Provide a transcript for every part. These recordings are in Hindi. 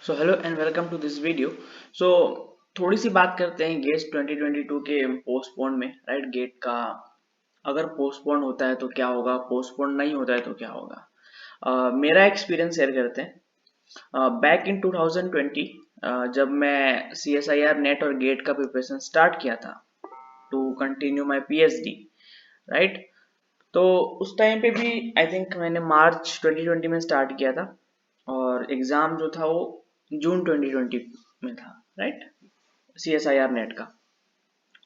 So hello and welcome to this video. So थोड़ी सी बात करते हैं गेट 2022 के पोस्टपोन में। राइट, गेट का अगर पोस्टपोन होता है तो क्या होगा, पोस्टपोन नहीं होता है तो क्या होगा। मेरा एक्सपीरियंस शेयर करते हैं। बैक इन 2020 जब मैं C S I R NET और गेट का प्रिपरेशन स्टार्ट किया था to continue my PhD। Right, तो उस टाइम पे भी आई थिंक मैंने मार्च 2020 में स्टार्ट किया था और एग्जाम जो था वो जून 2020 में था। Right, C S I R NET का,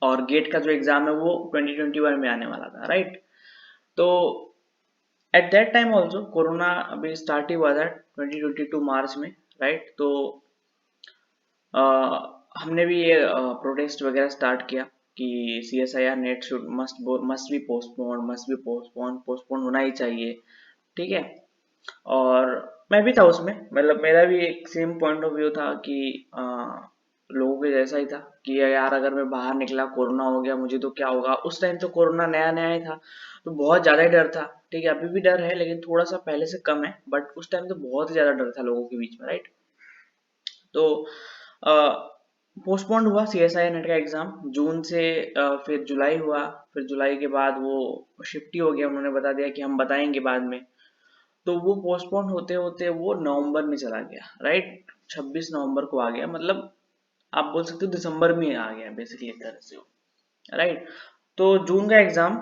और गेट का जो एग्जाम है वो 2021 में आने वाला था। राइट, तो at that time also corona अभी स्टार्ट ही हुआ था 2022 मार्च में। राइट, तो अ, हमने भी ये प्रोटेस्ट वगैरह स्टार्ट किया कि C S I R NET should must be postpone, must be postpone, postpone होना ही चाहिए। ठीक है, और मैं भी था उसमें, मतलब मेरा भी एक सेम पॉइंट ऑफ व्यू था कि लोगों के जैसा ही था कि यार अगर मैं बाहर निकला कोरोना हो गया मुझे तो क्या होगा। उस टाइम तो कोरोना नया नया ही था तो बहुत ज्यादा ही डर था। ठीक है, अभी भी डर है लेकिन थोड़ा सा पहले से कम है, बट उस टाइम तो बहुत ही ज्यादा डर था लोगों के बीच में। राइट, तो पोस्टपोन्ड हुआ सी एस आई नेट का एग्जाम जून से, फिर जुलाई हुआ, फिर जुलाई के बाद वो शिफ्ट ही हो गया, उन्होंने बता दिया कि हम बताएंगे बाद में। तो वो पोस्टपोन होते होते वो नवंबर में चला गया। राइट, 26 नवंबर को आ गया, मतलब आप बोल सकते हो दिसंबर में आ गया बेसिकली एक तरह से वो। राइट, तो जून का एग्जाम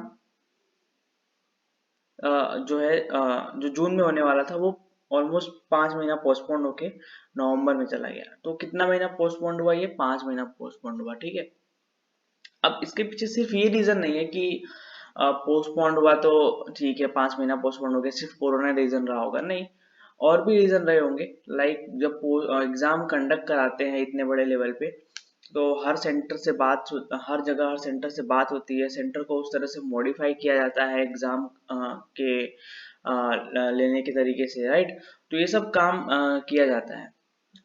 जो है जो जून में होने वाला था वो ऑलमोस्ट 5 महीना पोस्टपोन होके नवंबर में चला गया। तो कितना महीना पोस्टपोन हुआ, ये 5 महीना पोस्टपोन हुआ। ठीक है, अब इसके पीछे सिर्फ ये रीजन नहीं है कि पोस्टपोन्ड हुआ तो ठीक है 5 महीना पोस्टपोन्ड हो गया, सिर्फ कोरोना रीजन रहा होगा, नहीं, और भी रीजन रहे होंगे। लाइक जब एग्जाम कंडक्ट कराते हैं इतने बड़े लेवल पे तो हर जगह हर सेंटर से बात होती है, सेंटर को उस तरह से मॉडिफाई किया जाता है एग्जाम के लेने के तरीके से। राइट, तो ये सब काम किया जाता है।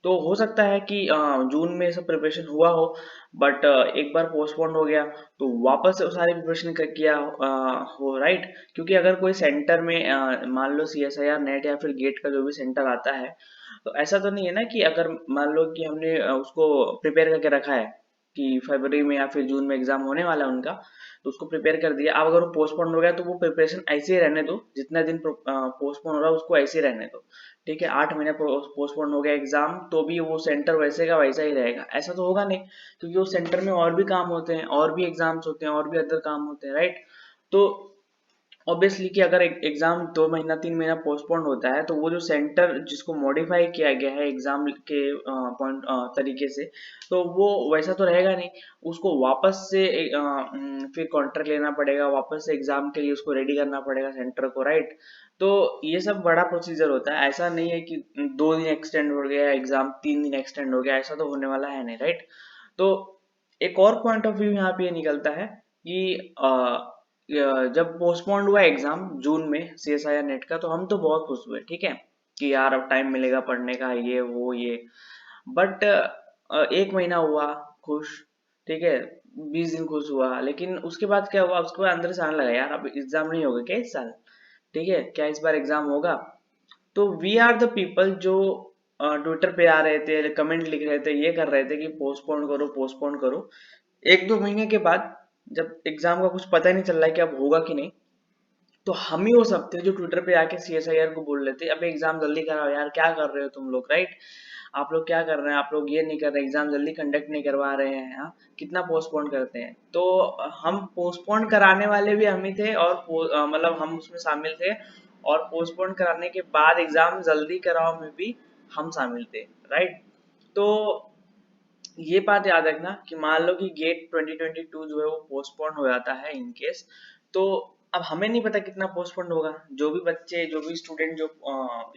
तो हो सकता है कि जून में सब प्रिपरेशन हुआ हो, बट एक बार पोस्टपोन हो गया तो वापस से वो सारी प्रिपरेशन किया हो। राइट, क्योंकि अगर कोई सेंटर में मान लो C S I R NET या फिर गेट का जो भी सेंटर आता है, तो ऐसा तो नहीं है ना कि अगर मान लो कि हमने उसको प्रिपेयर करके रखा है कि फरवरी में या फिर जून में एग्जाम होने वाला है उनका, तो उसको प्रिपेयर कर दिया। अब अगर वो पोस्टपोन हो गया तो वो प्रिपरेशन ऐसे ही रहने दो, जितना दिन पोस्टपोन हो रहा है उसको ऐसे ही रहने दो। ठीक है, 8 महीने पोस्टपोन हो गया एग्जाम तो भी वो सेंटर वैसे का वैसा ही रहेगा, ऐसा तो होगा नहीं, क्योंकि उस सेंटर में और भी काम होते हैं, और भी एग्जाम्स होते हैं, और भी अदर काम होते हैं। राइट, तो ऑब्वियसली कि अगर एग्जाम 2 महीना 3 महीना पोस्टपोन होता है तो वो जो सेंटर जिसको मॉडिफाई किया गया है एग्जाम के पॉइंट तरीके से, तो वो वैसा तो रहेगा नहीं। उसको वापस से फिर कॉन्ट्रैक्ट लेना पड़ेगा, वापस से एग्जाम के लिए उसको रेडी करना पड़ेगा सेंटर को। राइट, तो ये सब बड़ा प्रोसीजर होता है, ऐसा नहीं है कि 2 दिन एक्सटेंड हो गया एग्जाम, 3 दिन एक्सटेंड हो गया, ऐसा तो होने वाला है नहीं। राइट, तो एक और पॉइंट ऑफ व्यू यहाँ पे ये निकलता है कि जब पोस्टपोन्ड हुआ एग्जाम जून में C S I R NET का, तो हम तो बहुत खुश हुए। ठीक है, कि यार अब टाइम मिलेगा पढ़ने का, ये वो ये, बट 1 महीना हुआ खुश। ठीक है, 20 दिन खुश हुआ, लेकिन उसके बाद क्या हुआ, उसके बाद अंदर से आने लगा यार अब एग्जाम नहीं होगा क्या इस साल। ठीक है, क्या इस बार एग्जाम होगा। तो वी आर द पीपल जो ट्विटर पे आ रहे थे, कमेंट लिख रहे थे, ये कर रहे थे कि पोस्टपोन करो पोस्टपोन करो। 1-2 महीने के बाद जब एग्जाम का कुछ पता ही नहीं चल रहा है कि अब होगा कि नहीं, तो हम ही वो सब थे जो ट्विटर पे आके सी एस आई आर को बोल रहे थे अबे एग्जाम जल्दी कराओ यार, क्या कर रहे हो तुम लोग। राइट, आप लोग क्या कर रहे हैं, आप लोग ये नहीं कर रहे, एग्जाम जल्दी कंडक्ट नहीं करवा रहे हैं, हाँ, कितना पोस्टपोन करते हैं। तो हम पोस्टपोन कराने वाले भी हम ही थे, और मतलब हम उसमें शामिल थे, और पोस्टपोन कराने के बाद एग्जाम जल्दी कराओ में भी हम शामिल थे। राइट, तो ये बात याद रखना कि मान लो कि गेट 2022 जो है वो पोस्टपोन हो जाता है इन केस, तो अब हमें नहीं पता कितना पोस्टपोन होगा। जो भी बच्चे, जो भी स्टूडेंट जो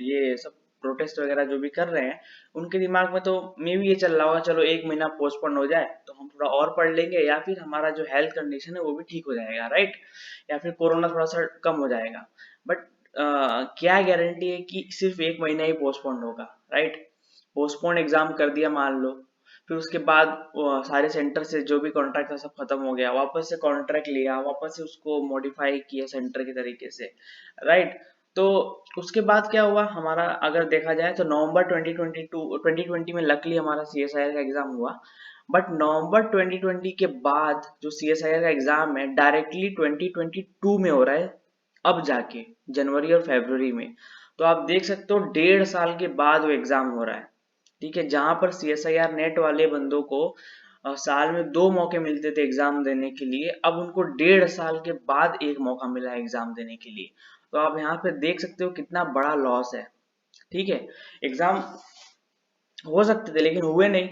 ये सब प्रोटेस्ट वगैरह जो भी कर रहे हैं, उनके दिमाग में तो मे भी ये चल रहा होगा चलो 1 महीना पोस्टपोन हो जाए तो हम थोड़ा और पढ़ लेंगे, या फिर हमारा जो हेल्थ कंडीशन है वो भी ठीक हो जाएगा। राइट, या फिर कोरोना थोड़ा सा कम हो जाएगा। बट क्या गारंटी है कि सिर्फ 1 महीना ही पोस्टपोन होगा। राइट, पोस्टपोन एग्जाम कर दिया मान लो, फिर उसके बाद सारे सेंटर से जो भी कॉन्ट्रैक्ट था सब खत्म हो गया, वापस से कॉन्ट्रैक्ट लिया, वापस से उसको मॉडिफाई किया सेंटर के तरीके से। राइट, तो उसके बाद क्या हुआ हमारा, अगर देखा जाए तो नवंबर 2020 में लकली हमारा CSIR का एग्जाम हुआ। बट नवंबर 2020 के बाद जो CSIR का एग्जाम है डायरेक्टली 2022 में हो रहा है, अब जाके जनवरी और फरवरी में। तो आप देख सकते हो 1.5 साल के बाद वो एग्जाम हो रहा है। ठीक है, जहां पर CSIR नेट वाले बंदों को साल में 2 मौके मिलते थे एग्जाम देने के लिए, अब उनको 1.5 साल के बाद एक मौका मिला है एग्जाम देने के लिए। तो आप यहाँ पे देख सकते हो कितना बड़ा लॉस है। ठीक है, एग्जाम हो सकते थे लेकिन हुए नहीं।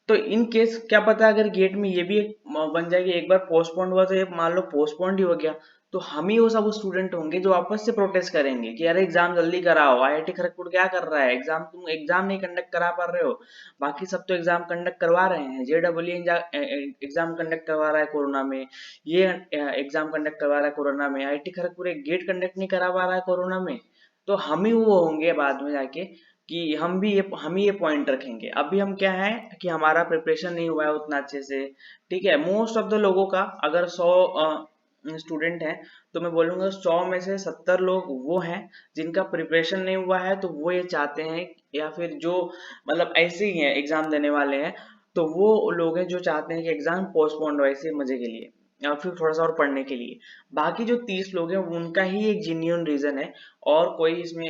तो इन केस क्या पता अगर गेट में ये भी एक बन जाए कि एक बार पोस्टपोन्ड हुआ तो ये मान लो पोस्टपोन्ड ही हो गया, तो हम ही वो सब स्टूडेंट होंगे जो आपस से प्रोटेस्ट करेंगे कि अरे एग्जाम जल्दी कराओ, IIT खड़गपुर क्या कर रहा है, एग्जाम तुम एग्जाम नहीं कंडक्ट करा पा रहे हो, बाकी सब तो एग्जाम कंडक्ट करवा रहे हैं, JEE एग्जाम कंडक्ट करवा रहा है कोरोना में, ये एग्जाम कंडक्ट करवा रहा है कोरोना में, IIT खड़गपुर एक गेट कंडक्ट नहीं करा पा रहा है कोरोना में। तो हम ही वो होंगे बाद में जाके कि हम ही ये पॉइंट रखेंगे। अभी हम क्या है कि हमारा प्रिपरेशन नहीं हुआ है उतना अच्छे से। ठीक है, मोस्ट ऑफ द लोगों का अगर 100 स्टूडेंट हैं तो मैं बोलूंगा 100 में से 70 लोग वो हैं जिनका प्रिपरेशन नहीं हुआ है, तो वो ये चाहते हैं, या फिर जो मतलब ऐसे ही हैं एग्जाम देने वाले हैं, तो वो लोग हैं जो चाहते हैं कि एग्जाम पोस्टपोन्ड हो ऐसे मजे के लिए या फिर थोड़ा सा और पढ़ने के लिए। बाकी जो 30 लोग हैं उनका ही एक जेन्युइन रीजन है, और कोई इसमें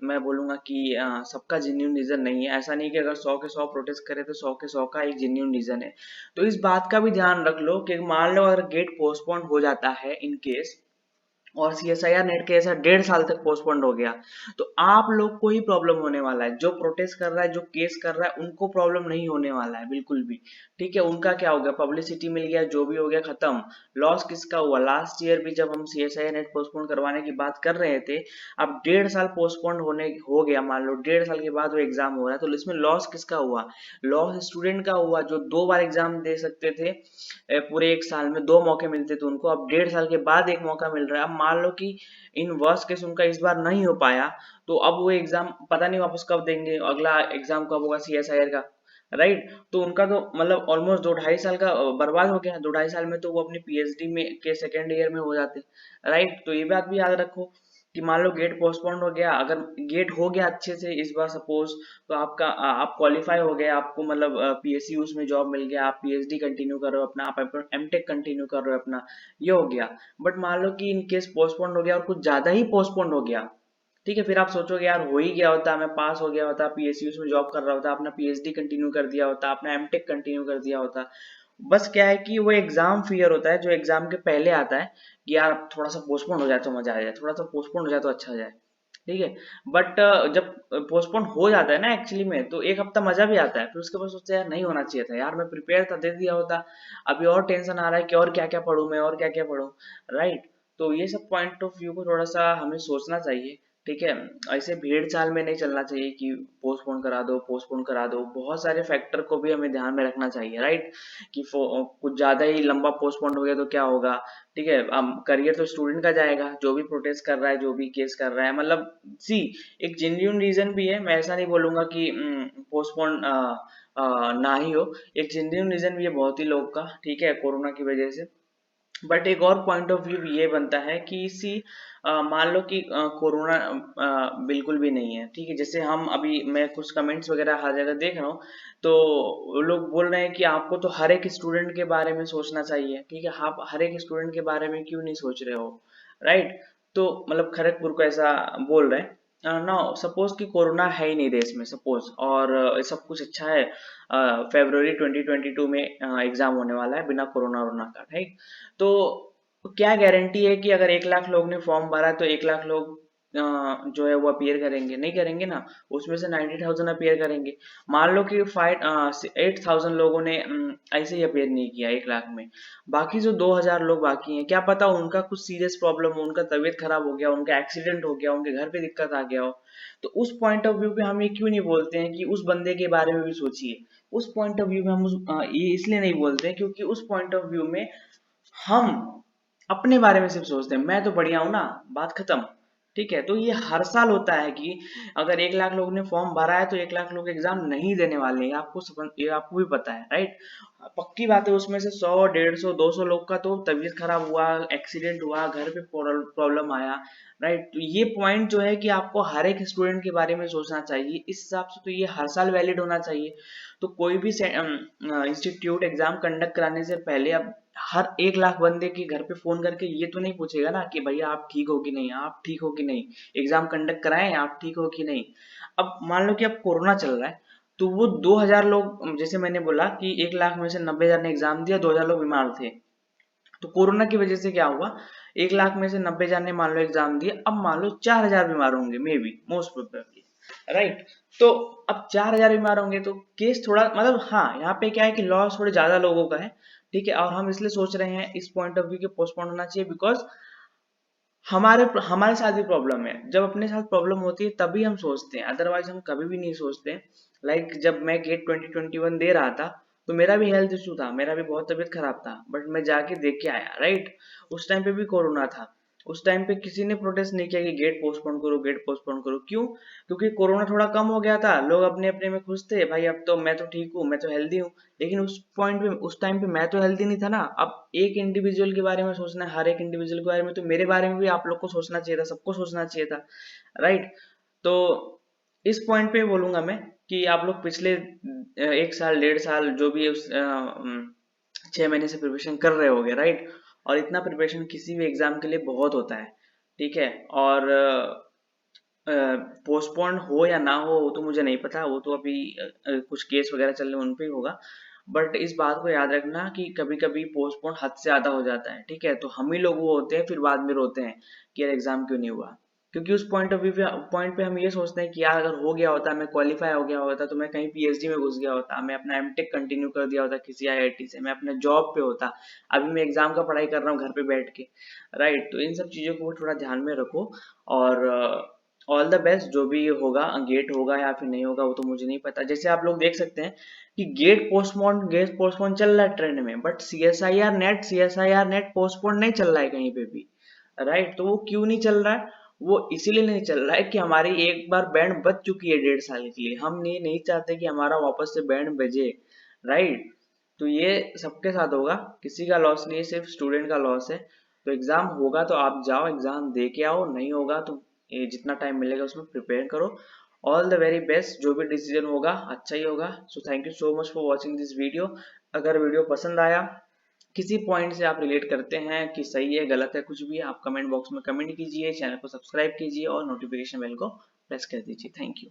मैं बोलूंगा कि सबका जेन्युइन रीजन नहीं है। ऐसा नहीं कि अगर 100 के 100 प्रोटेस्ट करे तो 100 के 100 का एक जेन्युइन रीजन है। तो इस बात का भी ध्यान रख लो कि मान लो अगर गेट पोस्टपोन हो जाता है इन केस, और CSIR नेट के ऐसा 1.5 साल तक पोस्टपोन्ड हो गया, तो आप लोग को ही प्रॉब्लम होने वाला है। जो प्रोटेस्ट कर रहा है, जो केस कर रहा है, उनको प्रॉब्लम नहीं होने वाला है बिल्कुल भी। ठीक है, उनका क्या हो गया, पब्लिसिटी मिल गया, जो भी हो गया खत्म। लॉस किसका हुआ, लास्ट ईयर भी जब हम CSIR नेट पोस्टपोन करवाने की बात कर रहे थे, अब 1.5 साल पोस्टपोन्ड होने हो गया, मान लो 1.5 साल के बाद वो एग्जाम हो रहा है, तो इसमें लॉस किसका हुआ, लॉस स्टूडेंट का हुआ जो 2 बार एग्जाम दे सकते थे। पूरे एक साल में 2 मौके मिलते थे उनको, अब 1.5 साल के बाद एक मौका मिल रहा है। अब मान लो कि इन वर्स्ट केस उनका इस बार नहीं हो पाया, तो अब वो एग्जाम पता नहीं वापस कब देंगे, अगला एग्जाम कब होगा CSIR का, राइट। तो उनका तो मतलब ऑलमोस्ट 2-2.5 साल का बर्बाद हो गया। 2-2.5 साल में तो वो अपनी PhD में के सेकेंड ईयर में हो जाते, राइट। तो ये बात भी याद रखो कि मान लो गेट पोस्टपोन्ड हो गया, अगर गेट हो गया अच्छे से इस बार सपोज, तो आपका आप क्वालिफाई हो गए, आपको मतलब PSU में जॉब मिल गया, आप PhD कंटिन्यू कर रहे हो अपना, आप MTech कंटिन्यू कर रहे हो अपना, ये हो गया। बट मान लो कि इन केस पोस्टपोन्ड हो गया और कुछ ज्यादा ही पोस्टपोन्ड हो गया, ठीक है, फिर आप सोचोगे यार हो ही गया होता, मैं पास हो गया होता, PSU में जॉब कर रहा होता, अपना PhD कंटिन्यू कर दिया होता, अपना MTech कंटिन्यू कर दिया होता। बस क्या है कि वो एग्जाम फियर होता है जो एग्जाम के पहले आता है कि यार थोड़ा सा पोस्टपोन हो जाए तो मजा आ जाए, थोड़ा सा पोस्टपोन हो जाए तो अच्छा हो जाए। ठीक है, बट जब पोस्टपोन हो जाता है ना एक्चुअली में, तो एक हफ्ता मजा भी आता है, फिर उसके बाद सोचते हैं यार नहीं होना चाहिए था, यार मैं प्रिपेयर था, दे दिया होता। अभी और टेंशन आ रहा है कि और क्या क्या पढूं मैं, और क्या क्या पढूं, राइट। तो ये सब पॉइंट ऑफ व्यू को थोड़ा सा हमें सोचना चाहिए। ठीक है, ऐसे भीड़ चाल में नहीं चलना चाहिए कि पोस्टपोन करा दो, पोस्टपोन करा दो, बहुत सारे फैक्टर को भी हमें ध्यान में रखना चाहिए, राइट। कि कुछ ज्यादा ही लंबा पोस्टपोन हो गया तो क्या होगा। ठीक है, करियर तो स्टूडेंट का जाएगा, जो भी प्रोटेस्ट कर रहा है, जो भी केस कर रहा है, मतलब सी एक जेन्युइन रीजन भी है, मैं ऐसा नहीं बोलूंगा कि पोस्टपोन ना ही हो, एक जेन्युइन रीजन भी है बहुत ही लोग का, ठीक है, कोरोना की वजह से। बट एक और पॉइंट ऑफ व्यू ये बनता है कि इसी मान लो कि कोरोना बिल्कुल भी नहीं है, ठीक है, जैसे हम अभी मैं कुछ कमेंट्स वगैरह हर जगह देख रहा हूँ, तो लोग बोल रहे हैं कि आपको तो हर एक स्टूडेंट के बारे में सोचना चाहिए, ठीक है, आप हर एक स्टूडेंट के बारे में क्यों नहीं सोच रहे हो, राइट। तो मतलब खड़गपुर को ऐसा बोल रहे हैं ना, सपोज कि कोरोना है ही नहीं देश में सपोज, और सब कुछ अच्छा है, फरवरी 2022 में एग्जाम होने वाला है बिना कोरोना वोरोना का, ठीक। तो क्या गारंटी है कि अगर 1 लाख लोग ने फॉर्म भरा तो 1 लाख लोग जो है वो अपीयर करेंगे, नहीं करेंगे ना, उसमें से 90,000 अपीयर करेंगे। मान लो कि 8,000 लोगों ने ऐसे ही अपीयर नहीं किया 1 लाख में, बाकी जो 2,000 लोग बाकी हैं, क्या पता उनका कुछ सीरियस प्रॉब्लम हो, उनका तबीयत खराब हो गया, उनका एक्सीडेंट हो गया, उनके घर पे दिक्कत आ गया हो। तो उस पॉइंट ऑफ व्यू पे हम ये क्यों नहीं बोलते हैं कि उस बंदे के बारे में भी सोचिए। उस पॉइंट ऑफ व्यू में हम ये इसलिए नहीं बोलते हैं क्योंकि उस पॉइंट ऑफ व्यू में हम अपने बारे में सिर्फ सोचते हैं, मैं तो बढ़िया हूं ना, बात खत्म। ठीक है, तो ये हर साल होता है कि अगर 1 लाख लोगों ने फॉर्म भरा है तो 1 लाख लोग एग्जाम नहीं देने वाले हैं, ये आपको भी पता है, राइट। पक्की बात है, उसमें से 100 150 200 लोग का तो तबीयत खराब हुआ, एक्सीडेंट हुआ, घर पे प्रॉब्लम आया, राइट। तो ये पॉइंट जो है कि आपको हर एक स्टूडेंट के बारे में सोचना चाहिए, इस हिसाब से तो ये हर साल वैलिड होना चाहिए। तो कोई भी इंस्टीट्यूट एग्जाम कंडक्ट कराने से पहले अब हर 1 लाख बंदे के घर पे फोन करके ये तो नहीं पूछेगा ना कि भैया आप ठीक हो कि नहीं, आप ठीक हो कि नहीं, एग्जाम कंडक्ट कराएं, आप ठीक हो कि नहीं। अब मान लो कि अब कोरोना चल रहा है, तो वो 2000 लोग, जैसे मैंने बोला कि 1 लाख में से 90,000 ने एग्जाम दिया, 2000 लोग बीमार थे। तो कोरोना की वजह से क्या हुआ, 1 लाख में से 90,000 ने मान लो एग्जाम दिया, अब मान लो 4000 बीमार होंगे, may be, most probably, right. तो अब 4000 बीमार होंगे तो केस थोड़ा, मतलब हाँ, यहाँ पे क्या है कि लॉस थोड़े ज्यादा लोगों का है, ठीक है। और हम इसलिए सोच रहे हैं इस पॉइंट ऑफ व्यू के पोस्टपोन होना चाहिए, बिकॉज हमारे हमारे साथ भी प्रॉब्लम है, जब अपने साथ प्रॉब्लम होती है तभी हम सोचते हैं, अदरवाइज हम कभी भी नहीं सोचते। लाइक जब मैं गेट 2021 दे रहा था, तो मेरा भी हेल्थ इशू था, मेरा भी बहुत तबीयत खराब था, बट मैं जाके देख के आया, राइट। उस टाइम पे भी कोरोना था, उस टाइम पे किसी ने प्रोटेस्ट नहीं किया कि गेट पोस्टपोन करो, गेट पोस्टपोन करो, क्यों? क्योंकि कोरोना थोड़ा कम हो गया था, लोग अपने अपने में खुश थे, भाई अब तो मैं तो ठीक हूँ, मैं तो हेल्दी हूँ। लेकिन उस टाइम पे मैं तो हेल्दी नहीं था ना। अब एक इंडिविजुअल के बारे में सोचना है, हर एक इंडिविजुअल के बारे में, तो मेरे बारे में भी आप लोग को सोचना चाहिए था, सबको सोचना चाहिए था, राइट। तो इस पॉइंट पे बोलूंगा मैं कि आप लोग पिछले 1 साल 1.5 साल जो भी 6 महीने से प्रिपरेशन कर रहे होगे, राइट। और इतना प्रिपरेशन किसी भी एग्जाम के लिए बहुत होता है, ठीक है। और पोस्टपोन हो या ना हो वो तो मुझे नहीं पता, वो तो अभी कुछ केस वगैरह चल रहे हैं उन पे ही होगा। बट इस बात को याद रखना कि कभी कभी पोस्टपोन हद से ज्यादा हो जाता है, ठीक है। तो हम ही लोग वो होते हैं फिर बाद में रोते हैं कि यार एग्जाम क्यों नहीं हुआ। क्योंकि उस पॉइंट पे हम ये सोचते हैं कि यार अगर हो गया होता, मैं क्वालिफाई हो गया होता, तो मैं कहीं पीएचडी में घुस गया होता, मैं अपना एमटेक कंटिन्यू कर दिया होता किसी आईआईटी से, मैं अपने जॉब पे होता। अभी मैं एग्जाम का पढ़ाई कर रहा हूँ घर पे बैठ के, राइट। तो इन सब चीजों को थोड़ा ध्यान में रखो। और ऑल द बेस्ट, जो भी होगा, गेट होगा या फिर नहीं होगा वो तो मुझे नहीं पता। जैसे आप लोग देख सकते हैं कि गेट पोस्टपोन चल रहा है ट्रेंड में, बट सीएसआईआर नेट पोस्टपोन नहीं चल रहा है कहीं पे भी, राइट। तो वो क्यों नहीं चल रहा है? वो इसीलिए नहीं चल रहा है कि हमारी एक बार बैंड बज चुकी है 1.5 साल के लिए, हम नहीं चाहते कि हमारा वापस से बैंड बजे, राइट। तो ये सबके साथ होगा, किसी का लॉस नहीं है, सिर्फ स्टूडेंट का लॉस है। तो एग्जाम होगा तो आप जाओ, एग्जाम दे के आओ, नहीं होगा तो ये जितना टाइम मिलेगा उसमें प्रिपेयर करो। ऑल द वेरी बेस्ट, जो भी डिसीजन होगा अच्छा ही होगा। So thank you so much for watching this video. अगर वीडियो पसंद आया, किसी पॉइंट से आप रिलेट करते हैं कि सही है गलत है कुछ भी, आप कमेंट बॉक्स में कमेंट कीजिए, चैनल को सब्सक्राइब कीजिए और नोटिफिकेशन बेल को प्रेस कर दीजिए। Thank you.